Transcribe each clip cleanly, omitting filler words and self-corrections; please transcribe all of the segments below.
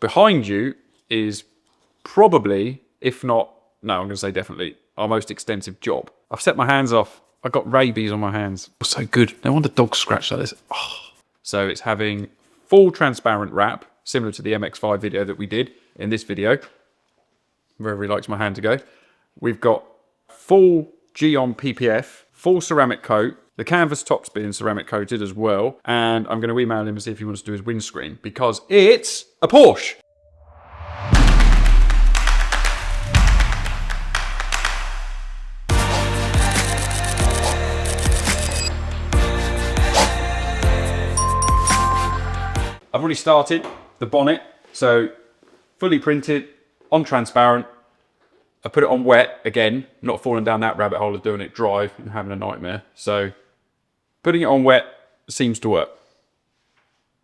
behind you is probably, if not, no, I'm going to say definitely, our most extensive job. I've set my hands off. I've got rabies on my hands. It was so good. No wonder dogs scratch like this. Oh. So it's having full transparent wrap, similar to the MX-5 video that we did in this video, wherever he likes my hand to go. We've got full G-on PPF, full ceramic coat. The canvas top's being ceramic coated as well. And I'm going to email him and see if he wants to do his windscreen, because it's a Porsche. I've already started the bonnet, so fully printed, on transparent. I put it on wet again, not falling down that rabbit hole of doing it dry and having a nightmare. So putting it on wet seems to work.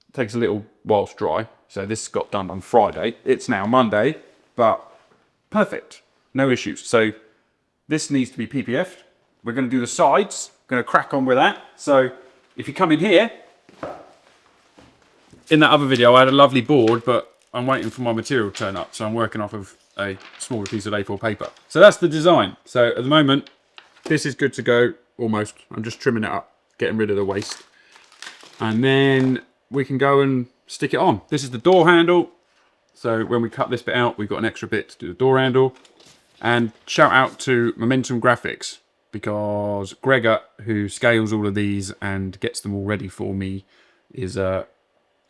It takes a little while to dry. So this got done on Friday. It's now Monday, but perfect, no issues. So this needs to be PPF'd. We're going to do the sides, going to crack on with that. So if you come in here, in that other video, I had a lovely board, but I'm waiting for my material to turn up. So I'm working off of a smaller piece of A4 paper. So that's the design. So at the moment, this is good to go, almost. I'm just trimming it up, getting rid of the waste. And then we can go and stick it on. This is the door handle. So when we cut this bit out, we've got an extra bit to do the door handle. And shout out to Momentum Graphics, because Gregor, who scales all of these and gets them all ready for me, is a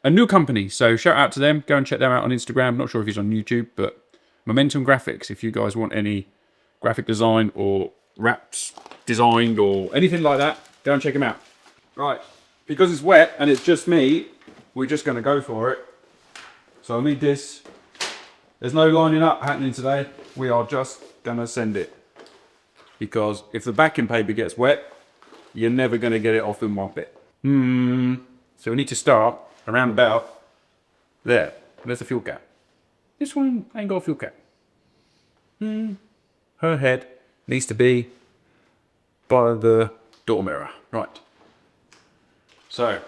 new company. So shout out to them. Go and check them out on Instagram. Not sure if he's on YouTube, but Momentum Graphics. If you guys want any graphic design or wraps designed or anything like that, go and check him out. Right, because it's wet and it's just me, we're just going to go for it. So I'll need this. There's no lining up happening today. We are just going to send it. Because if the backing paper gets wet, you're never going to get it off in one bit. So we need to start around about there. There's the fuel cap. This one ain't got a fuel cap. Her head needs to be by the door mirror. Right. So,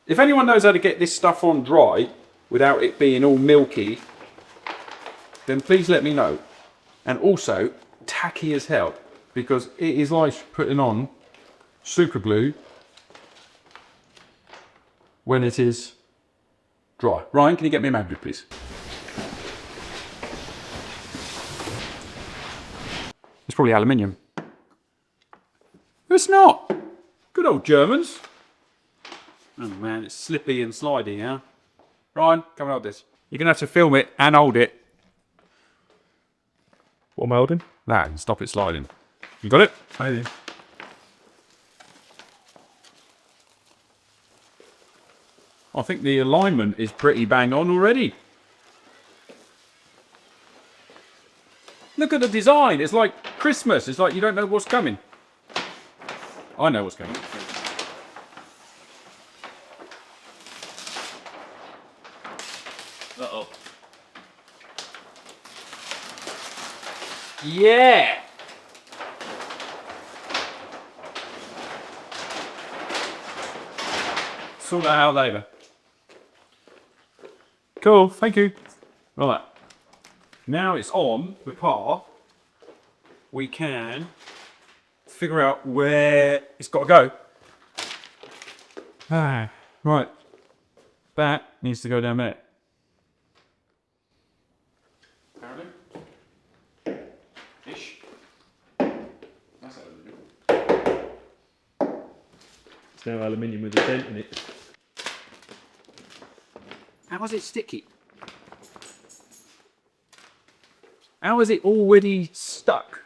if anyone knows how to get this stuff on dry without it being all milky, then please let me know. And also, tacky as hell, because it is like putting on super glue when it is dry. Ryan, can you get me a magnet, please? It's probably aluminium. It's not. Good old Germans. Oh man, it's slippy and slidey, yeah? Ryan, come and hold this. You're going to have to film it and hold it. What am I holding? That, and stop it sliding. You got it? I do. I think the alignment is pretty bang on already. Look at the design. It's like Christmas. It's like you don't know what's coming. I know what's coming. Uh-oh. Yeah! Sort that out later. Cool, thank you. Right, now it's on the car, we can figure out where it's got to go. Right, that needs to go down there. Apparently. Ish. That's aluminium. It's now aluminium with a dent in it. How is it sticky? How is it already stuck?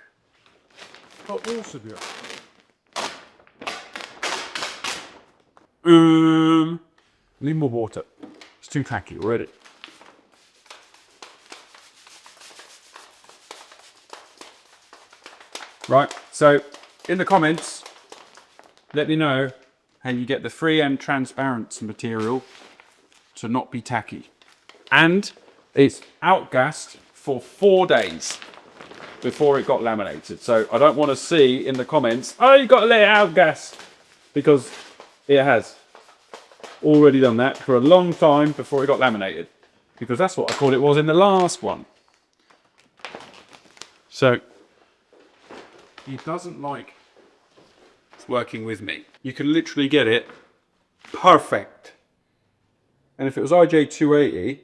Hot water, dear. Need more water. It's too tacky already. Right, so in the comments, let me know how you get the free and transparent material to not be tacky. And it's outgassed for 4 days before it got laminated. So I don't want to see in the comments, oh, you got to let it outgas, because it has already done that for a long time before it got laminated. because that's what I thought it was in the last one. So he doesn't like working with me. You can literally get it perfect. And if it was IJ280,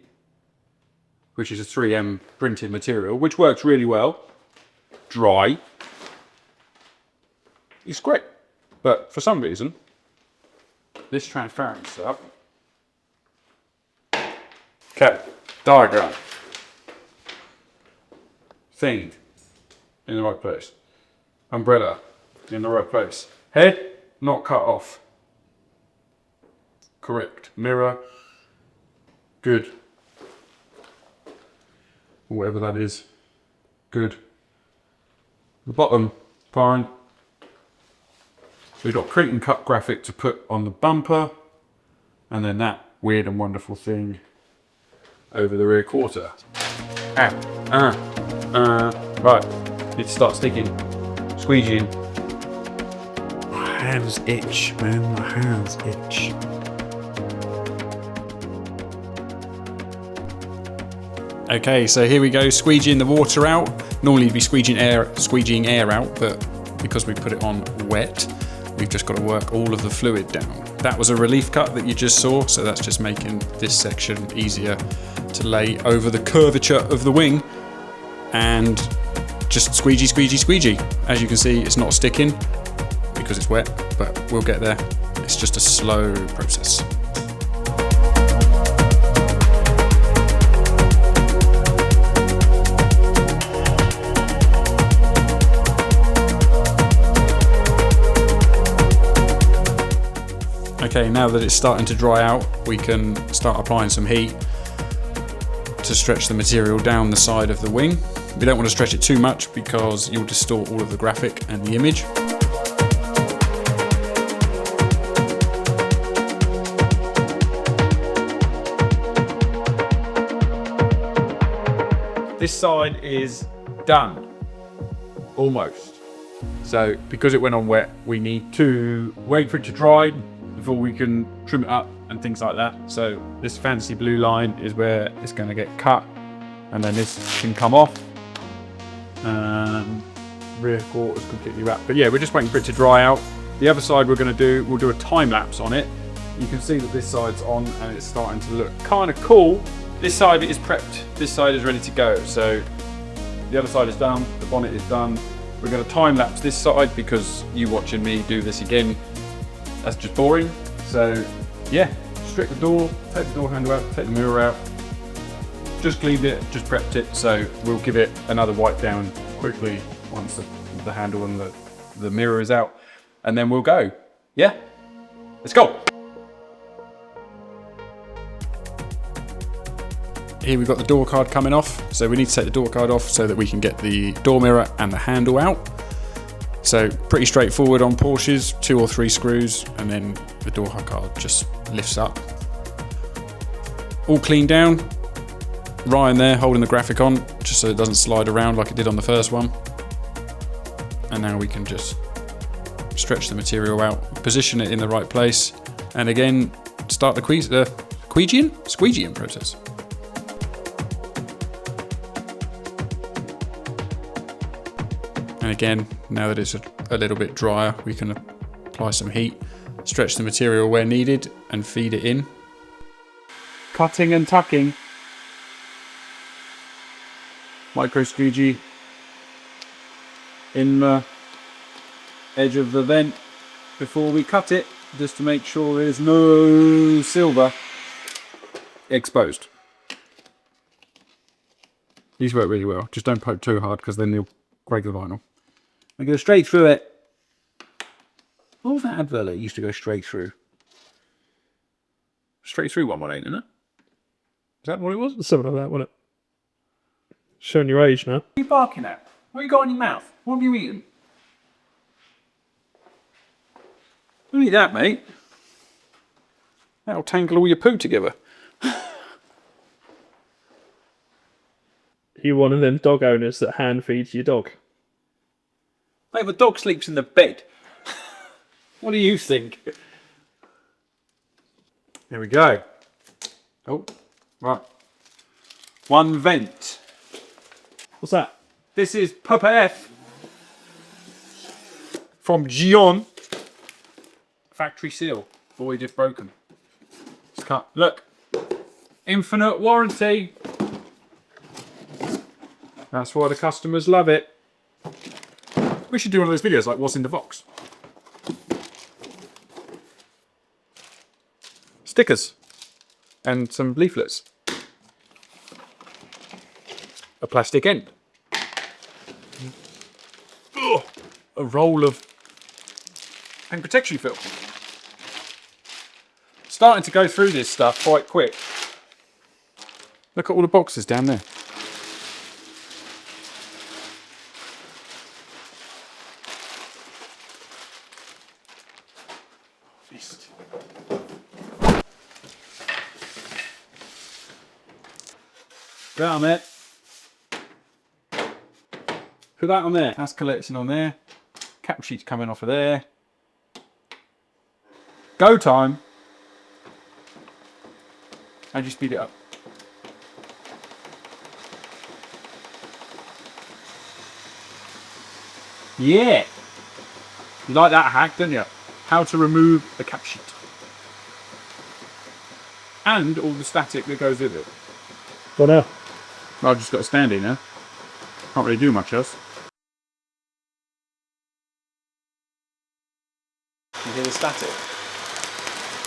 which is a 3M printed material, which works really well, dry, it's great. But for some reason, this transparent stuff. Okay, diagram. Thing in the right place. Umbrella in the right place. Head not cut off. Correct. Mirror. Good. Whatever that is. Good. The bottom, fine. We've got print and cut graphic to put on the bumper. And then that weird and wonderful thing over the rear quarter. Right. Need to start sticking. Squeegeeing. My hands itch, man. My hands itch. Okay, so here we go, squeegeeing the water out. Normally you'd be squeegeeing air out, but because we put it on wet, we've just got to work all of the fluid down. That was a relief cut that you just saw, so that's just making this section easier to lay over the curvature of the wing. And just squeegee, squeegee, squeegee. As you can see, it's not sticking because it's wet, but we'll get there. It's just a slow process. Okay, now that it's starting to dry out, we can start applying some heat to stretch the material down the side of the wing. We don't want to stretch it too much because you'll distort all of the graphic and the image. This side is done, almost. So because it went on wet, we need to wait for it to dry before we can trim it up and things like that. So this fancy blue line is where it's going to get cut, and then this can come off. Rear quarters completely wrapped. But yeah, we're just waiting for it to dry out. The other side we'll do a time lapse on it. You can see that this side's on and it's starting to look kind of cool. This side of it is prepped. This side is ready to go. So the other side is done. The bonnet is done. We're going to time lapse this side because you watching me do this again, that's just boring. So yeah, strip the door, take the door handle out, take the mirror out. Just cleaned it, just prepped it. So we'll give it another wipe down quickly once the handle and the mirror is out, and then we'll go. Yeah, let's go. Here we've got the door card coming off. So we need to take the door card off so that we can get the door mirror and the handle out. So pretty straightforward on Porsches, 2 or 3 screws, and then the door card just lifts up. All cleaned down. Ryan there holding the graphic on, just so it doesn't slide around like it did on the first one. And now we can just stretch the material out, position it in the right place, and again, start the squeegeeing process. And again, now that it's a little bit drier, we can apply some heat, stretch the material where needed, and feed it in. Cutting and tucking. Micro squeegee in the edge of the vent before we cut it, just to make sure there's no silver exposed. These work really well. Just don't poke too hard because then they'll break the vinyl. I go straight through it. What was that advert that used to go straight through? Straight through 118, isn't it? Is that what it was? Something like that, wasn't it? Showing your age now. What are you barking at? What have you got in your mouth? What have you eaten? Don't eat that, mate. That'll tangle all your poo together. You one of them dog owners that hand feeds your dog. Mate, the dog sleeps in the bed. What do you think? Here we go. Oh, right. one vent. What's that? This is PPF from Gion. Factory seal, void if broken. It's cut. Look, infinite warranty. That's why the customers love it. We should do one of those videos like what's in the box. Stickers and some leaflets. A plastic end. Ugh. A roll of paint protection film. Starting to go through this stuff quite quick. Look at all the boxes down there. Beast. Put that on there. Put that on there. That's collection on there. Cap sheets coming off of there. Go time. And you speed it up. Yeah. You like that hack, don't you? How to remove a cap sheet. And all the static that goes with it. Go now. I've just got to stand in now. Can't really do much else. You hear the static?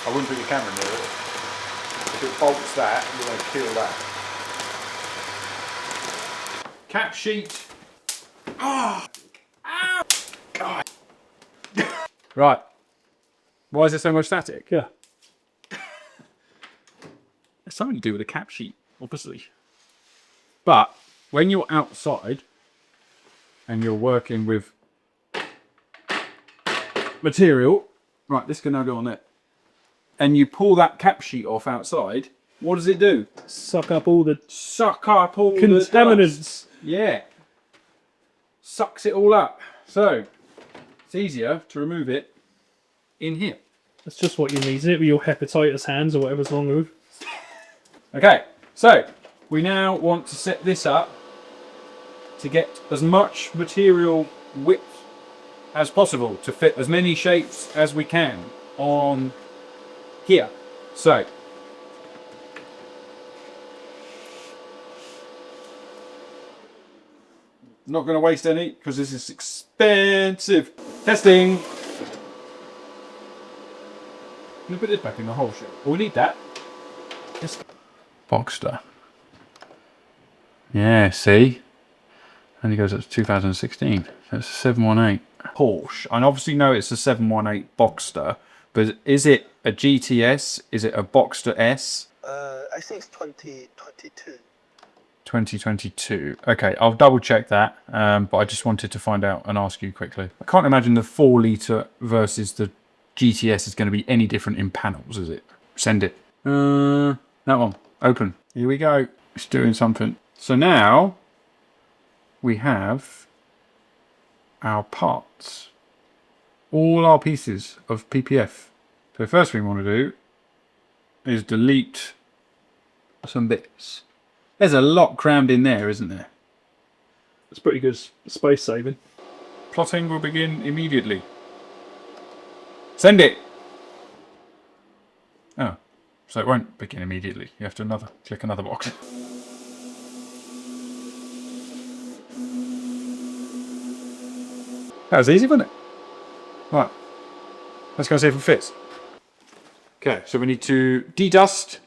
I wouldn't put your camera near it. If it bolts that, you're going to kill that. Cap sheet. Oh! Ow! God. Right. Why is there so much static? Yeah. It's something to do with the cap sheet, obviously. But when you're outside and you're working with material, right, this can now go on there, and you pull that cap sheet off outside, what does it do? Suck up all the Contaminants. dust. Yeah. Sucks it all up. So it's easier to remove it in here. That's just what you need, isn't it? With your hepatitis hands or whatever's wrong with. Okay, so we now want to set this up to get as much material width as possible to fit as many shapes as we can on here. So not going to waste any because this is expensive. Testing. I'm going to put this back in the hole, shall we? We need that. Yes. Boxster. Yeah, see? Only goes up to 2016. That's a 718. Porsche. I obviously know it's a 718 Boxster, but is it a GTS? Is it a Boxster S? I think it's 2022. 2022. Okay, I'll double check that, but I just wanted to find out and ask you quickly. I can't imagine the 4 litre versus the GTS is going to be any different in panels, is it? Send it. That one. Open. Here we go. It's doing something. So now we have our parts. All our pieces of PPF. So the first thing we want to do is delete some bits. There's a lot crammed in there, isn't there? It's pretty good space saving. Plotting will begin immediately. Send it! Oh, so it won't begin immediately. You have to click another box. That was easy, wasn't it? Right, let's go and see if it fits. Okay, so we need to de-dust.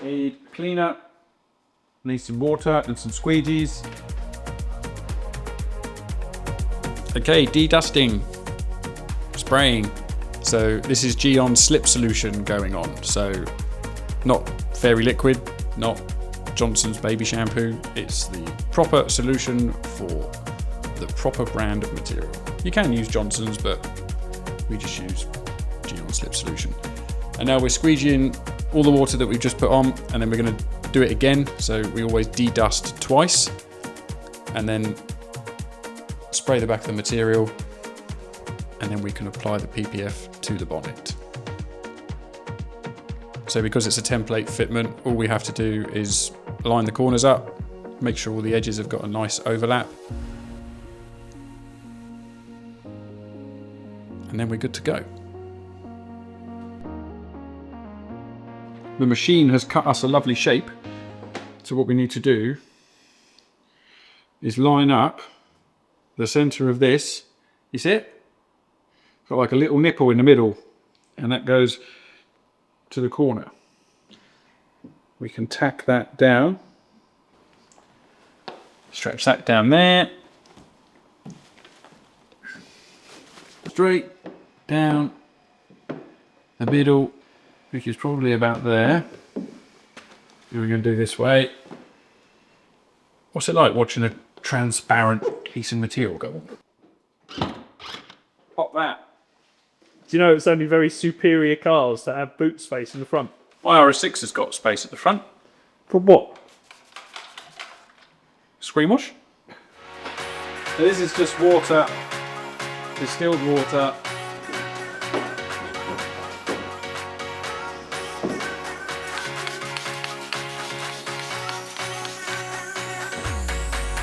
A cleaner. Need some water and some squeegees. Okay, de-dusting. Spraying. So this is Geon slip solution going on. So not fairy liquid, not Johnson's baby shampoo. It's the proper solution for the proper brand of material. You can use Johnson's, but we just use Geon slip solution. And now we're squeegeeing all the water that we've just put on, and then we're going to do it again. So we always de-dust twice, and then spray the back of the material, and then we can apply the PPF to the bonnet. So because it's a template fitment, all we have to do is line the corners up, make sure all the edges have got a nice overlap. And then we're good to go. The machine has cut us a lovely shape. So what we need to do is line up the center of this. You see it? Got like a little nipple in the middle, and that goes to the corner. We can tack that down. Stretch that down there. Straight down the middle, which is probably about there. And we're going to do this way. What's it like watching a transparent piece of material go on? Pop that. Do you know it's only very superior cars that have boot space in the front? My RS6 has got space at the front. For what? Screen wash. So this is just water, distilled water.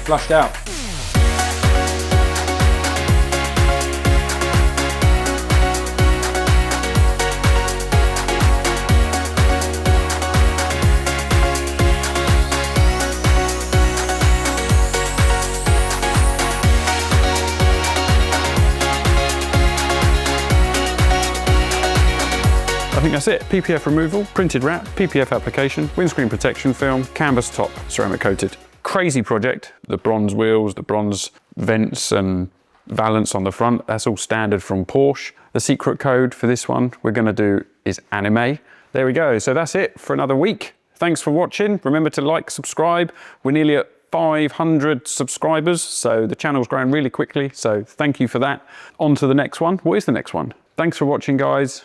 Flushed out. I think that's it. PPF removal, printed wrap, PPF application, windscreen protection film, canvas top, ceramic coated. Crazy project. The bronze wheels, the bronze vents and valance on the front, that's all standard from Porsche. The secret code for this one we're going to do is anime. There we go. So that's it for another week. Thanks for watching. Remember to like, subscribe. We're nearly at 500 subscribers, so the channel's growing really quickly. So thank you for that. On to the next one. What is the next one? Thanks for watching, guys.